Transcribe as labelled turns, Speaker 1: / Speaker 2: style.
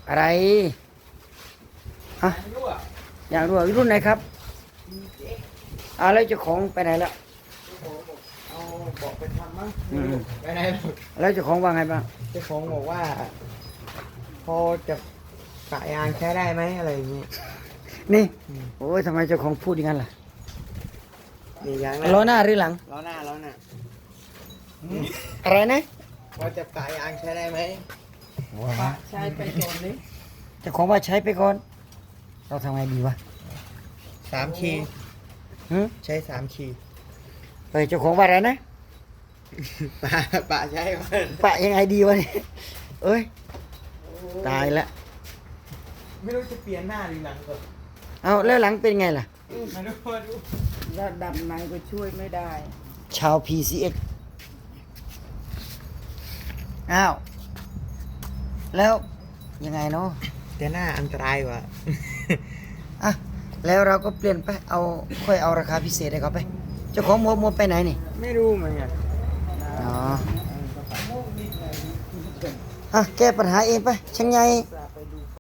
Speaker 1: อะไรอะอยากรู้ว่ารุ่นไหนครับแล้วเจ้าของไปไหนแล้ว
Speaker 2: เอาบอกไปทำมั้ง
Speaker 1: อืม
Speaker 2: ไปไหนหรอก
Speaker 1: แล้วเจ้าของว่าไงบ้าง
Speaker 2: เจ้าของบอกว่า พอจะปะยางใช้ได้ไหมอะไรอย่างนี้
Speaker 1: นี่โอ้ยทำไมเจ้าของพูดอย่างนั้นล่ะ
Speaker 2: นี่ยาง
Speaker 1: ล้อหน้าหรือหลัง
Speaker 2: ล้อหน้าล้อหน้า
Speaker 1: อะไรนะ
Speaker 2: พอจะปะยางใช้ได้ไหม
Speaker 3: ใช้ไปก่อนเลย
Speaker 1: เจ้าของว่าใช้ไปก่อนเราทำไงดีวะ
Speaker 2: 3 คี
Speaker 1: หึ
Speaker 2: ใช้3 คี
Speaker 1: เฮ้ยเจ้าของว่าอะไรนะ
Speaker 2: ปะใช้ก่อน
Speaker 1: ปะยังไงดีวะเนี่ยเอ้ยตายละ
Speaker 2: ไม่รู้จะเปลี่ยนหน้าหรือหลังก่อน
Speaker 1: เอาแล้วหลังเป็นไงล่ะ
Speaker 2: มาดูมาดู
Speaker 3: ระดับไหนก็ช่วยไม่ได้
Speaker 1: ชาว PCX อ้าวแล้วยังไงเนาะ
Speaker 2: แต่หน้าอันตรายกว่า
Speaker 1: อ่ะแล้วเราก็เปลี่ยนไปเอาค่อยเอาราคาพิเศษให้เขาไป เจ้าของมัวไปไหนนี่
Speaker 2: ไม่รู้เหมือนกัน
Speaker 1: อ๋ออ่ะแก้ปัญหาเองไปช่างใหญ่
Speaker 2: ส